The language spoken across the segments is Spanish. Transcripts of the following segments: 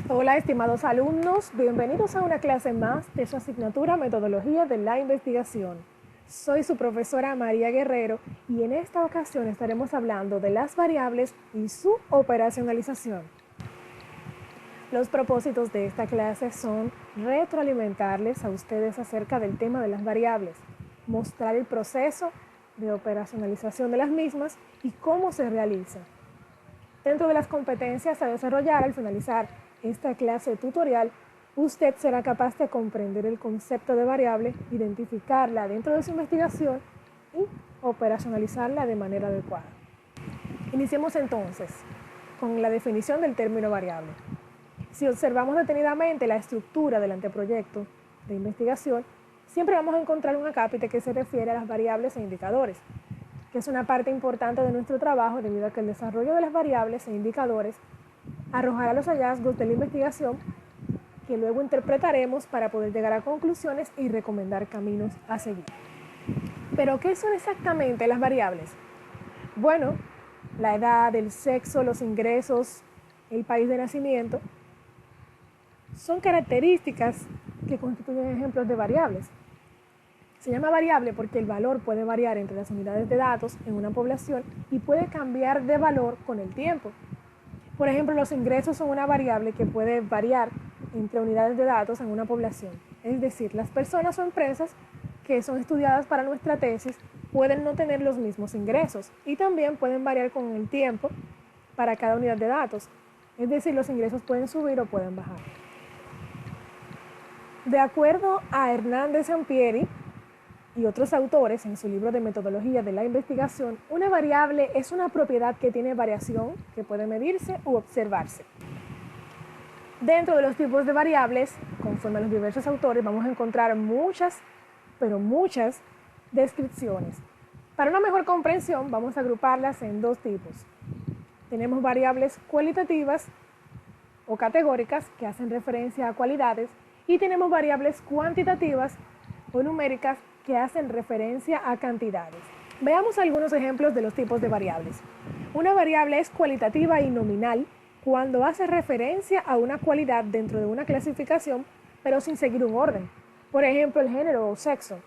Hola, estimados alumnos, bienvenidos a una clase más de su asignatura Metodología de la Investigación. Soy su profesora María Guerrero y en esta ocasión estaremos hablando de las variables y su operacionalización. Los propósitos de esta clase son retroalimentarles a ustedes acerca del tema de las variables, mostrar el proceso de operacionalización de las mismas y cómo se realiza. Dentro de las competencias a desarrollar al finalizar esta clase tutorial, usted será capaz de comprender el concepto de variable, identificarla dentro de su investigación y operacionalizarla de manera adecuada. Iniciemos entonces con la definición del término variable. Si observamos detenidamente la estructura del anteproyecto de investigación, siempre vamos a encontrar un acápite que se refiere a las variables e indicadores, que es una parte importante de nuestro trabajo debido a que el desarrollo de las variables e indicadores arrojará los hallazgos de la investigación que luego interpretaremos para poder llegar a conclusiones y recomendar caminos a seguir. ¿Pero qué son exactamente las variables? Bueno, la edad, el sexo, los ingresos, el país de nacimiento son características que constituyen ejemplos de variables. Se llama variable porque el valor puede variar entre las unidades de datos en una población y puede cambiar de valor con el tiempo. Por ejemplo, los ingresos son una variable que puede variar entre unidades de datos en una población. Es decir, las personas o empresas que son estudiadas para nuestra tesis pueden no tener los mismos ingresos y también pueden variar con el tiempo para cada unidad de datos. Es decir, los ingresos pueden subir o pueden bajar. De acuerdo a Hernández Sampieri y otros autores en su libro de Metodología de la Investigación, una variable es una propiedad que tiene variación, que puede medirse u observarse. Dentro de los tipos de variables, conforme a los diversos autores, vamos a encontrar muchas descripciones. Para una mejor comprensión, vamos a agruparlas en dos tipos. Tenemos variables cualitativas o categóricas que hacen referencia a cualidades y tenemos variables cuantitativas o numéricas que hacen referencia a cantidades. Veamos algunos ejemplos de los tipos de variables. Una variable es cualitativa y nominal cuando hace referencia a una cualidad dentro de una clasificación, pero sin seguir un orden. Por ejemplo, el género o sexo.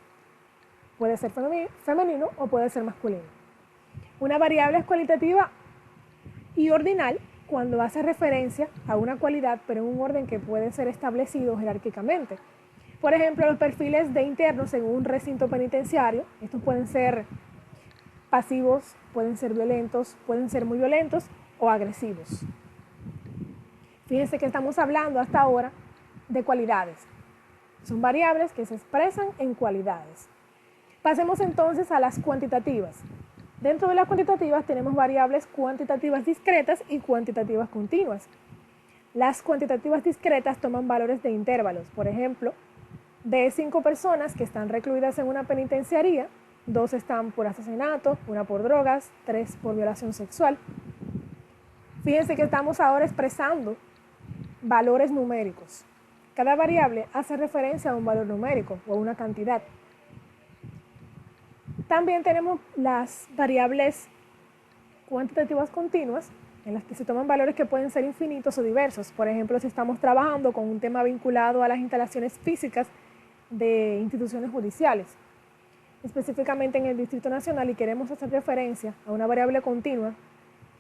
Puede ser femenino o puede ser masculino. Una variable es cualitativa y ordinal cuando hace referencia a una cualidad, pero en un orden que puede ser establecido jerárquicamente. Por ejemplo, los perfiles de internos en un recinto penitenciario, estos pueden ser pasivos, pueden ser violentos, pueden ser muy violentos o agresivos. Fíjense que estamos hablando hasta ahora de cualidades. Son variables que se expresan en cualidades. Pasemos entonces a las cuantitativas. Dentro de las cuantitativas tenemos variables cuantitativas discretas y cuantitativas continuas. Las cuantitativas discretas toman valores de intervalos, por ejemplo, de 5 personas que están recluidas en una penitenciaría, 2 están por asesinato, 1 por drogas, 3 por violación sexual. Fíjense que estamos ahora expresando valores numéricos. Cada variable hace referencia a un valor numérico o a una cantidad. También tenemos las variables cuantitativas continuas, en las que se toman valores que pueden ser infinitos o diversos. Por ejemplo, si estamos trabajando con un tema vinculado a las instalaciones físicas de instituciones judiciales, específicamente en el Distrito Nacional, y queremos hacer referencia a una variable continua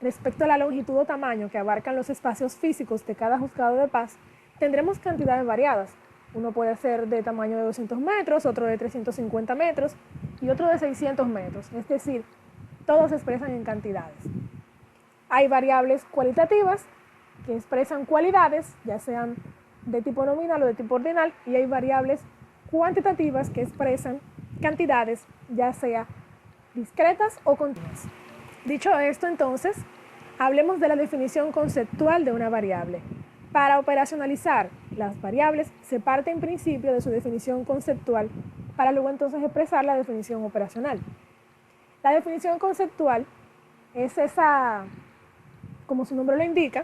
respecto a la longitud o tamaño que abarcan los espacios físicos de cada juzgado de paz, tendremos cantidades variadas. Uno puede ser de tamaño de 200 metros, otro de 350 metros y otro de 600 metros. Es decir, todos se expresan en cantidades. Hay variables cualitativas que expresan cualidades, ya sean de tipo nominal o de tipo ordinal, y hay variables cuantitativas que expresan cantidades, ya sea discretas o continuas. Dicho esto, entonces, hablemos de la definición conceptual de una variable. Para operacionalizar las variables, se parte en principio de su definición conceptual para luego entonces expresar la definición operacional. La definición conceptual es esa, como su nombre lo indica,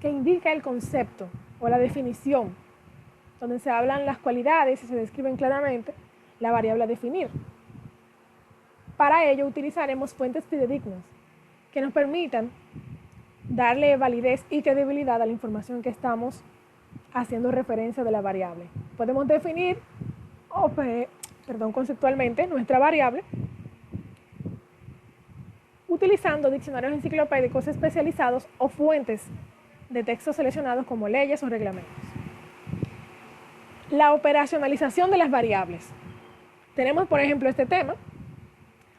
que indica el concepto o la definición, donde se hablan las cualidades y se describen claramente la variable a definir. Para ello utilizaremos fuentes fidedignas que nos permitan darle validez y credibilidad a la información que estamos haciendo referencia de la variable. Podemos definir conceptualmente nuestra variable utilizando diccionarios enciclopédicos especializados o fuentes de textos seleccionados como leyes o reglamentos. La operacionalización de las variables. Tenemos, por ejemplo, este tema,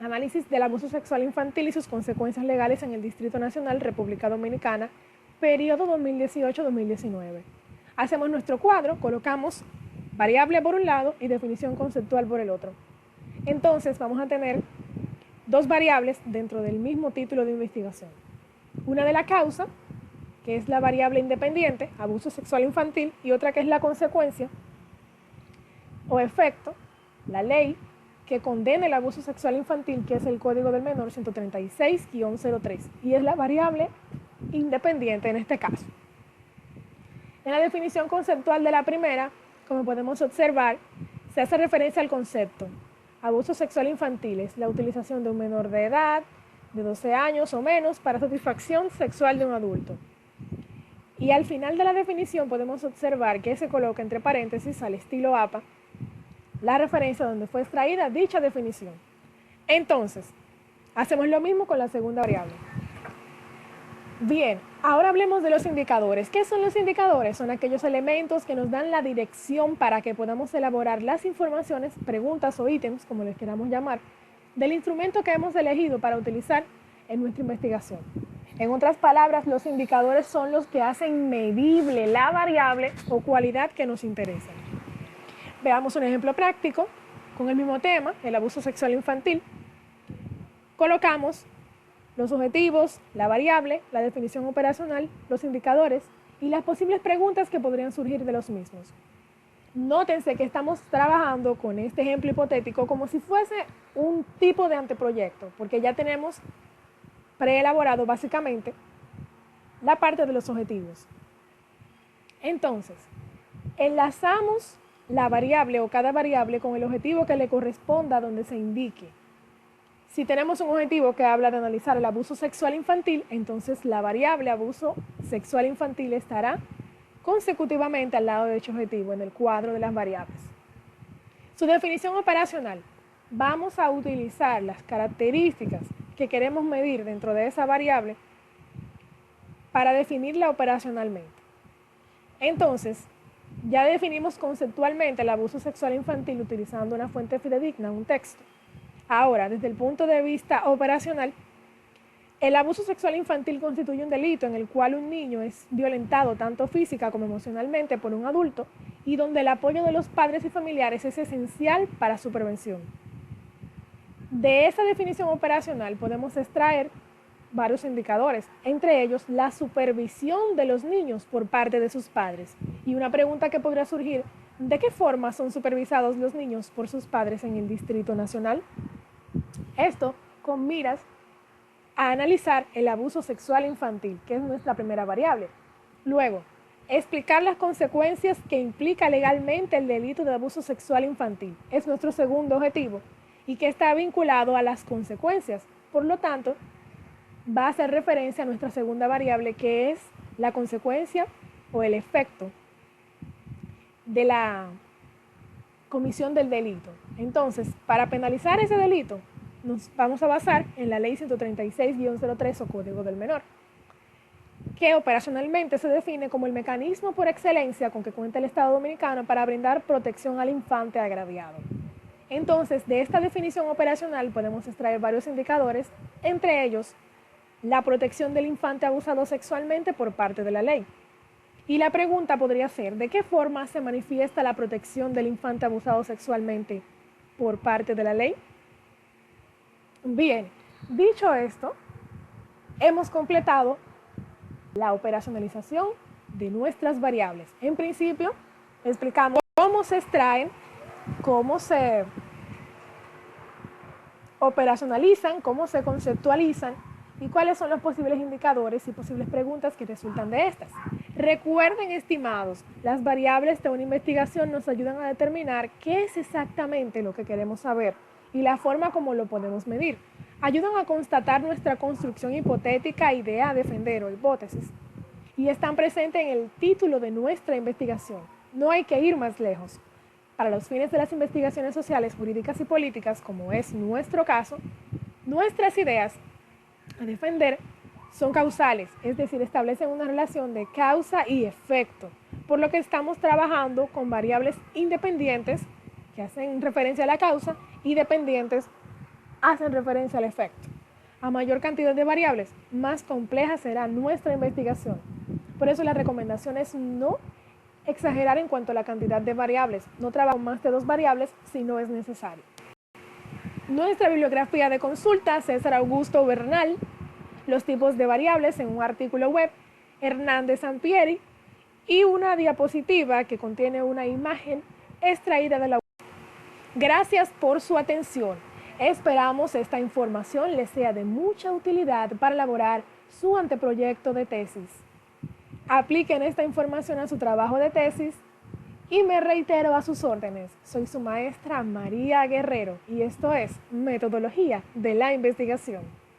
análisis del abuso sexual infantil y sus consecuencias legales en el Distrito Nacional, República Dominicana, periodo 2018-2019. Hacemos nuestro cuadro, colocamos variable por un lado y definición conceptual por el otro. Entonces vamos a tener dos variables dentro del mismo título de investigación. Una de la causa, que es la variable independiente, abuso sexual infantil, y otra que es la consecuencia o efecto, la ley que condena el abuso sexual infantil, que es el Código del Menor 136-03, y es la variable independiente en este caso. En la definición conceptual de la primera, como podemos observar, se hace referencia al concepto. Abuso sexual infantil es la utilización de un menor de edad, de 12 años o menos, para satisfacción sexual de un adulto. Y al final de la definición podemos observar que se coloca entre paréntesis al estilo APA la referencia donde fue extraída dicha definición. Entonces, hacemos lo mismo con la segunda variable. Bien, ahora hablemos de los indicadores. ¿Qué son los indicadores? Son aquellos elementos que nos dan la dirección para que podamos elaborar las informaciones, preguntas o ítems, como les queramos llamar, del instrumento que hemos elegido para utilizar en nuestra investigación. En otras palabras, los indicadores son los que hacen medible la variable o cualidad que nos interesa. Veamos un ejemplo práctico con el mismo tema, el abuso sexual infantil. Colocamos los objetivos, la variable, la definición operacional, los indicadores y las posibles preguntas que podrían surgir de los mismos. Nótense que estamos trabajando con este ejemplo hipotético como si fuese un tipo de anteproyecto, porque ya tenemos preelaborado básicamente la parte de los objetivos. Entonces, enlazamos la variable o cada variable con el objetivo que le corresponda donde se indique. Si tenemos un objetivo que habla de analizar el abuso sexual infantil, entonces la variable abuso sexual infantil estará consecutivamente al lado de dicho objetivo en el cuadro de las variables. Su definición operacional. Vamos a utilizar las características que queremos medir dentro de esa variable para definirla operacionalmente. Entonces, ya definimos conceptualmente el abuso sexual infantil utilizando una fuente fidedigna, un texto. Ahora, desde el punto de vista operacional, el abuso sexual infantil constituye un delito en el cual un niño es violentado tanto física como emocionalmente por un adulto y donde el apoyo de los padres y familiares es esencial para su prevención. De esa definición operacional podemos extraer varios indicadores, entre ellos la supervisión de los niños por parte de sus padres. Y una pregunta que podría surgir, ¿de qué forma son supervisados los niños por sus padres en el Distrito Nacional? Esto con miras a analizar el abuso sexual infantil, que es nuestra primera variable. Luego, explicar las consecuencias que implica legalmente el delito de abuso sexual infantil. Es nuestro segundo objetivo y que está vinculado a las consecuencias. Por lo tanto, va a hacer referencia a nuestra segunda variable, que es la consecuencia o el efecto de la comisión del delito. Entonces, para penalizar ese delito, nos vamos a basar en la ley 136-03 o Código del Menor, que operacionalmente se define como el mecanismo por excelencia con que cuenta el Estado Dominicano para brindar protección al infante agraviado. Entonces, de esta definición operacional podemos extraer varios indicadores, entre ellos la protección del infante abusado sexualmente por parte de la ley. Y la pregunta podría ser, ¿de qué forma se manifiesta la protección del infante abusado sexualmente por parte de la ley? Bien, dicho esto, hemos completado la operacionalización de nuestras variables. En principio, explicamos cómo se extraen, cómo se operacionalizan, cómo se conceptualizan y cuáles son los posibles indicadores y posibles preguntas que resultan de estas. Recuerden, estimados, las variables de una investigación nos ayudan a determinar qué es exactamente lo que queremos saber y la forma como lo podemos medir. Ayudan a constatar nuestra construcción hipotética, idea, defender o hipótesis. Y están presentes en el título de nuestra investigación. No hay que ir más lejos. Para los fines de las investigaciones sociales, jurídicas y políticas, como es nuestro caso, nuestras ideas a defender son causales, es decir, establecen una relación de causa y efecto, por lo que estamos trabajando con variables independientes que hacen referencia a la causa y dependientes hacen referencia al efecto. A mayor cantidad de variables, más compleja será nuestra investigación. Por eso la recomendación es no exagerar en cuanto a la cantidad de variables, no trabajar con más de 2 variables si no es necesario. Nuestra bibliografía de consulta, César Augusto Bernal, los tipos de variables en un artículo web, Hernández Sampieri, y una diapositiva que contiene una imagen extraída de la web. Gracias por su atención. Esperamos esta información les sea de mucha utilidad para elaborar su anteproyecto de tesis. Apliquen esta información a su trabajo de tesis y me reitero a sus órdenes. Soy su maestra María Guerrero y esto es Metodología de la Investigación.